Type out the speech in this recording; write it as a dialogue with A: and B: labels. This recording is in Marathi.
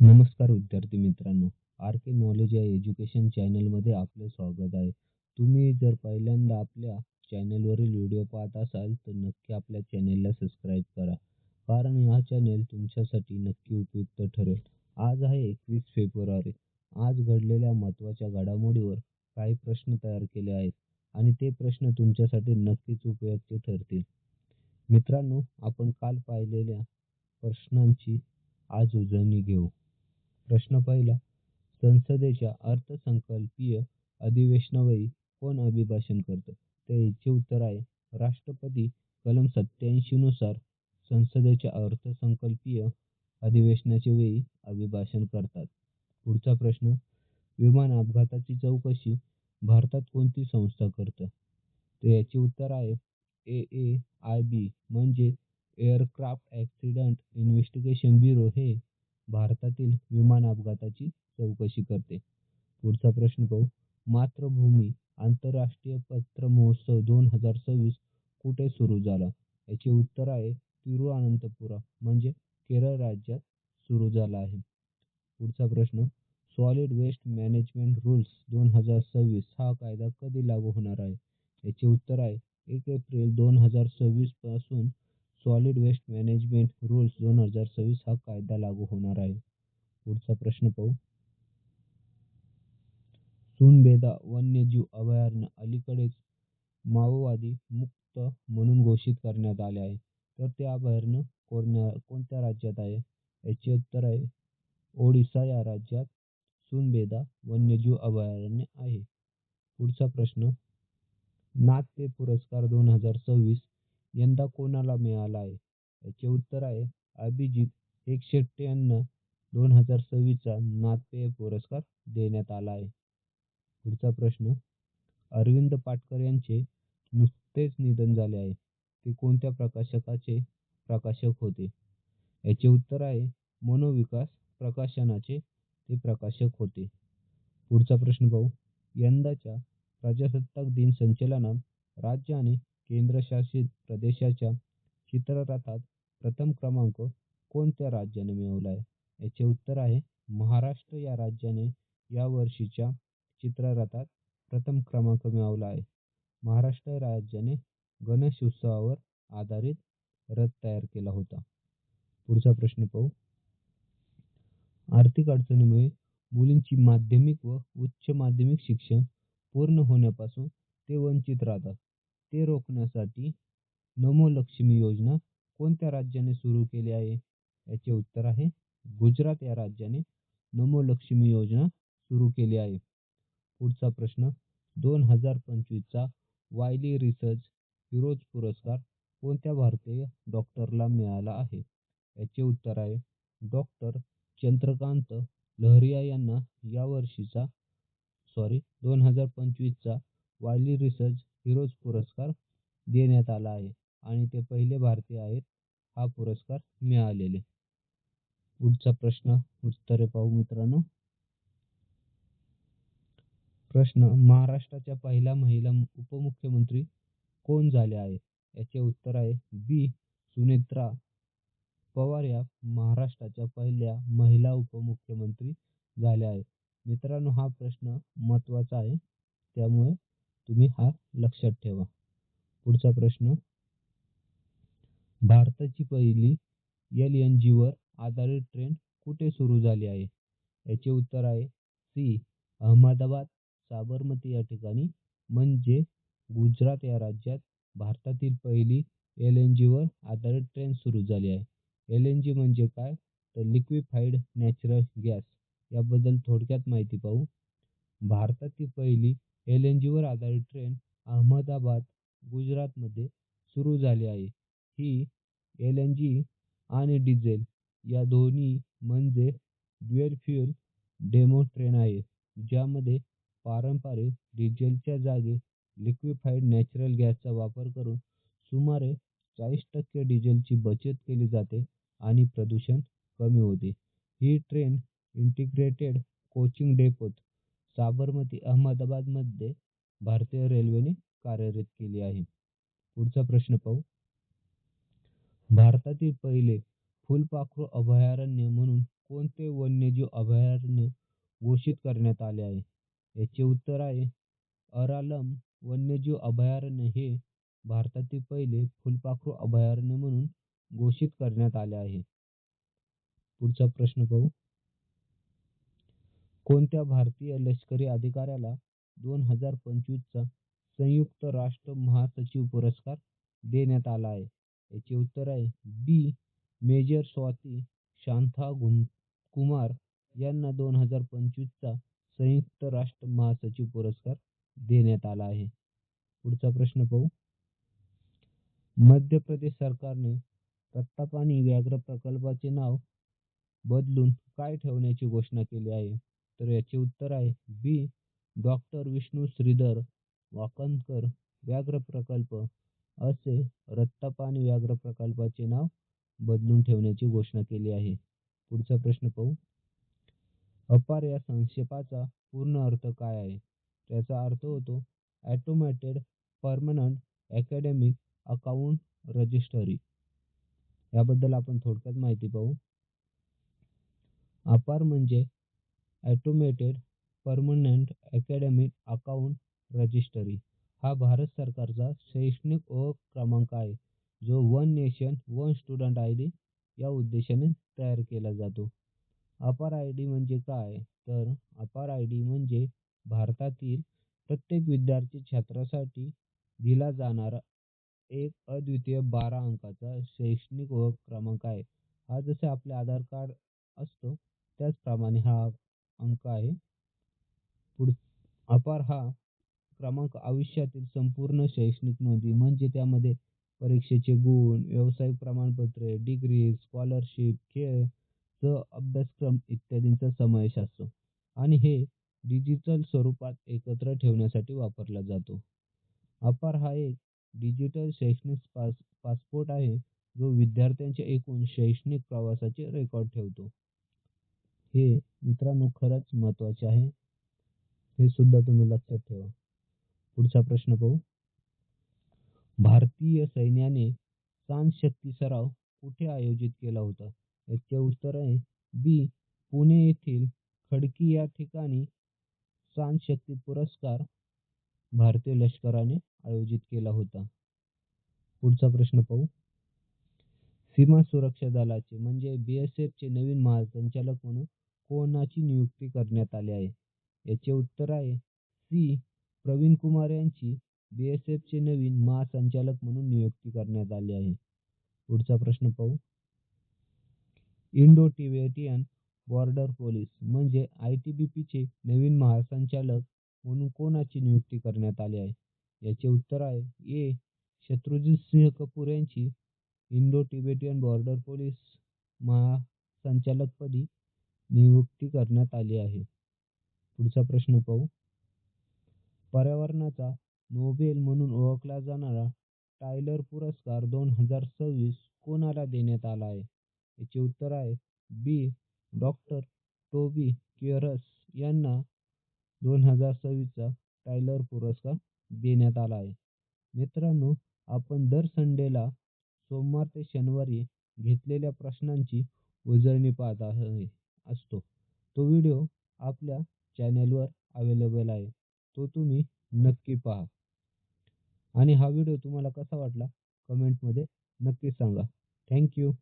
A: नमस्कार विद्यार्थी मित्रांनो. आर के नॉलेज या एज्युकेशन चॅनलमध्ये आपले स्वागत आहे. तुम्ही जर पहिल्यांदा आपल्या चॅनलवरील व्हिडिओ पाहत असाल तर नक्की आपल्या चॅनेलला सबस्क्राईब करा. कारण हा चॅनेल तुमच्यासाठी नक्की उपयुक्त ठरेल. आज आहे 21 फेब्रुवारी. आज घडलेल्या महत्त्वाच्या घडामोडीवर काही प्रश्न तयार केले आहेत आणि ते प्रश्न तुमच्यासाठी नक्कीच उपयुक्त ठरतील. मित्रांनो, आपण काल पाहिलेल्या प्रश्नांची आज उजळणी घेऊ. प्रश्न पहिला. संसदेच्या अर्थसंकल्पीय अधिवेशनावेळी कोण अभिभाषण करतं? तर याचे उत्तर आहे राष्ट्रपती. कलम 87 नुसार संसदेच्या अर्थसंकल्पीय अधिवेशनाच्या वेळी अभिभाषण करतात. पुढचा प्रश्न. विमान अपघाताची चौकशी भारतात कोणती संस्था करतं? तर याचे उत्तर आहे AAIB म्हणजे एअरक्राफ्ट ॲक्सिडेंट इन्व्हेस्टिगेशन ब्युरो हे भारतातील विमान अपघाताची चौकशी करते. पुढचा प्रश्न पाहू. मातृभूमी आंतरराष्ट्रीय पत्र महोत्सव 2026 कुठे सुरू झाला? याचे उत्तर आहे तिरुअनंतपुरम म्हणजे केरळ राज्यात सुरू झाला आहे. पुढचा प्रश्न. सॉलिड वेस्ट मॅनेजमेंट रूल्स 2026 हा कायदा कधी लागू होणार आहे? याचे उत्तर आहे 1 एप्रिल 2026 पासून सॉलिड वेस्ट मॅनेजमेंट रूल्स 2026 हा कायदा लागू होणार आहे. पुढचा प्रश्न पाहू. सोनबेदा वन्यजीव अभयारण्य अलीकडेच माओवादी मुक्त म्हणून घोषित करण्यात आले आहे. तर ते अभयारण्य कोणत्या राज्यात आहे? याचे उत्तर आहे ओडिशा या राज्यात सोनबेदा वन्यजीव अभयारण्य आहे. पुढचा प्रश्न. नाथ पुरस्कार 2026 यंदा कोणाला मिळाला आहे? याचे उत्तर आहे अभिजित एकशेट्टे यांना 2026चा नाथ पुरस्कार देण्यात आला आहे. पुढचा प्रश्न. अरविंद पाटकर यांचे नुकतेच निधन झाले आहे. ते कोणत्या प्रकाशकाचे प्रकाशक होते? याचे उत्तर आहे मनोविकास प्रकाशनाचे ते प्रकाशक होते. पुढचा प्रश्न पाहू. यंदाच्या प्रजासत्ताक दिन संचलनात राज्य आणि केंद्रशासित प्रदेशाच्या चित्ररथात प्रथम क्रमांक कोणत्या राज्याने मिळवला आहे? याचे उत्तर आहे महाराष्ट्र या राज्याने या वर्षीच्या चित्ररथात प्रथम क्रमांक मिळवला आहे. महाराष्ट्र राज्याने गणेश उत्सवावर आधारित रथ तयार केला होता. पुढचा प्रश्न पाहू. आर्थिक अडचणीमुळे मुलींची माध्यमिक व उच्च माध्यमिक शिक्षण पूर्ण होण्यापासून ते वंचित राहतात. ते रोखण्यासाठी नमो लक्ष्मी योजना कोणत्या राज्याने सुरू केली आहे? याचे उत्तर आहे गुजरात या राज्याने नमो लक्ष्मी योजना सुरू केली आहे. पुढचा प्रश्न. 2025चा वायली रिसर्च हिरोज पुरस्कार कोणत्या भारतीय डॉक्टरला मिळाला आहे? याचे उत्तर आहे डॉक्टर चंद्रकांत लहरिया यांना या वर्षीचा 2025चा वायली रिसर्च हिरोज पुरस्कार देण्यात आला आहे आणि ते पहिले भारतीय आहेत हा पुरस्कार मिळालेले. पुढचा प्रश्न उत्तरे पाहू मित्रांनो. प्रश्न. महाराष्ट्राच्या पहिल्या महिला उपमुख्यमंत्री कोण झाल्या आहे? याचे उत्तर आहे बी. सुनेत्रा पवार या महाराष्ट्राच्या पहिल्या महिला उपमुख्यमंत्री झाल्या आहेत. मित्रांनो, हा प्रश्न महत्त्वाचा आहे त्यामुळे तुम्ही हा लक्षात ठेवा. पुढचा प्रश्न. भारताची पहिली LNG वर आधारित ट्रेन कुठे सुरू झाली आहे? याचे उत्तर आहे सी. अहमदाबाद साबरमती या ठिकाणी म्हणजे गुजरात या राज्यात भारतातील पहिली LNG वर आधारित ट्रेन सुरू झाली आहे. LNG म्हणजे काय? तर लिक्विफाईड नॅचरल गॅस. याबद्दल थोडक्यात माहिती पाहू. भारतातील पहिली LNG वर आधारित ट्रेन अहमदाबाद गुजरातमध्ये सुरू झाली आहे. ही LNG आणि डिझेल या दोन्ही म्हणजे ड्युअल फ्युएल डेमो ट्रेन आहे, ज्यामध्ये पारंपरिक डिझेलच्या जागी लिक्विफाईड नॅचरल गॅसचा वापर करून सुमारे 40% डिझेलची बचत केली जाते आणि प्रदूषण कमी होते. ही ट्रेन इंटिग्रेटेड कोचिंग डेपोत साबरमती अहमदाबादमध्ये भारतीय रेल्वेने कार्यरत केली आहे. पुढचा प्रश्न पाहू. भारतातील पहिले फुलपाखरू अभयारण्य म्हणून कोणते वन्यजीव वन्यजीव अभयारण्य घोषित करण्यात आले आहे? याचे उत्तर आहे अरालम वन्यजीव अभयारण्य हे भारतातील पहिले फुलपाखरू अभयारण्य म्हणून घोषित करण्यात आले आहे. पुढचा प्रश्न पाहू. कोणत्या भारतीय लष्करी अधिकाऱ्याला 2025चा संयुक्त राष्ट्र महासचिव पुरस्कार देण्यात आला आहे? याचे उत्तर आहे बी. मेजर स्वाती शांताकुमार यांना 2025चा संयुक्त राष्ट्र महासचिव पुरस्कार देण्यात आला आहे. पुढचा प्रश्न पाहू. मध्य प्रदेश सरकारने रत्तापानी व्याघ्र प्रकल्पाचे नाव बदलून काय ठेवण्याची घोषणा केली आहे? तर याचे उत्तर आहे बी. डॉक्टर विष्णू श्रीधर वाकणकर व्याघ्र प्रकल्प असे रत्तापानी व्याघ्र प्रकल्पाचे नाव बदलून ठेवण्याची घोषणा केली आहे. पुढचा प्रश्न पाहू. अपार या संक्षेपाचा पूर्ण अर्थ काय आहे? त्याचा अर्थ होतो automated permanent academic account registry. याबद्दल आपण थोडक्यात माहिती पाहू. अपार म्हणजे automated permanent academic account registry हा भारत सरकारचा शैक्षणिक ओळख क्रमांक आहे, जो one nation one student ID या उद्देशाने तयार केला जातो. अपार आयडी म्हणजे काय? तर अपार आयडी म्हणजे भारतातील प्रत्येक विद्यार्थी छात्रासाठी दिला जाणारा एक अद्वितीय 12 अंकाचा शैक्षणिक ओळख क्रमांक आहे. हा जसे आपले आधार कार्ड असतो त्याचप्रमाणे हा अंक आहे. अपार हा क्रमांक आयुष्यातील संपूर्ण शैक्षणिक नोंदी म्हणजे त्यामध्ये परीक्षेचे गुण, व्यावसायिक प्रमाणपत्रे, डिग्री, स्कॉलरशिप, खेळ, अभ्यासक्रम इत्यादींचा समावेश असतो आणि हे डिजिटल स्वरूपात एकत्र ठेवण्यासाठी वापरला जातो. अपार हा एक डिजिटल शैक्षणिक पासपोर्ट आहे, जो विद्यार्थ्यांच्या एकूण शैक्षणिक प्रवासाचे रेकॉर्ड ठेवतो. हे मित्रांनो खरंच महत्त्वाचे आहे. हे सुद्धा तुम्ही लक्षात ठेवा. पुढचा प्रश्न पाहू. भारतीय सैन्याने सांस-शक्ती सराव कुठे आयोजित केला होता? याचे उत्तर आहे बी. पुणे येथील खडकी या ठिकाणी सांस-शक्ती पुरस्कार भारतीय लष्कराने आयोजित केला होता. पुढचा प्रश्न पाहू. सीमा सुरक्षा दलाचे म्हणजे BSFचे नवीन महासंचालक म्हणून कोणाची नियुक्ती करण्यात आली आहे? याचे उत्तर आहे सी. प्रवीण कुमार यांची BSFचे नवीन महासंचालक म्हणून नियुक्ती करण्यात आली आहे. पुढचा प्रश्न पाहू. इंडो तिबेटियन बॉर्डर पोलीस म्हणजे ITBPचे नवीन महासंचालक म्हणून कोणाची नियुक्ती करण्यात आली आहे? याचे उत्तर आहे ए. शत्रुजित सिंह कपूर यांची इंडो तिबेटियन बॉर्डर पोलीस महासंचालकपदी नियुक्ती करण्यात आली आहे. पुढचा प्रश्न पाहू. पर्यावरणाचा नोबेल म्हणून ओळखला जाणारा टायलर पुरस्कार 2026 कोणाला देण्यात आला आहे? याचे उत्तर आहे बी. डॉक्टर टोबी केअर्स यांना 2026चा टायलर पुरस्कार देण्यात आला आहे. मित्रांनो, आपण दर संडेला सोमवार ते शनिवारी घेतलेल्या प्रश्नांची उजळणी पाहत असतो. तो व्हिडिओ आपल्या चॅनेलवर अवेलेबल आहे. तो तुम्ही नक्की पहा. आणि हा व्हिडिओ तुम्हाला कसा वाटला कमेंटमध्ये नक्की सांगा. Thank you.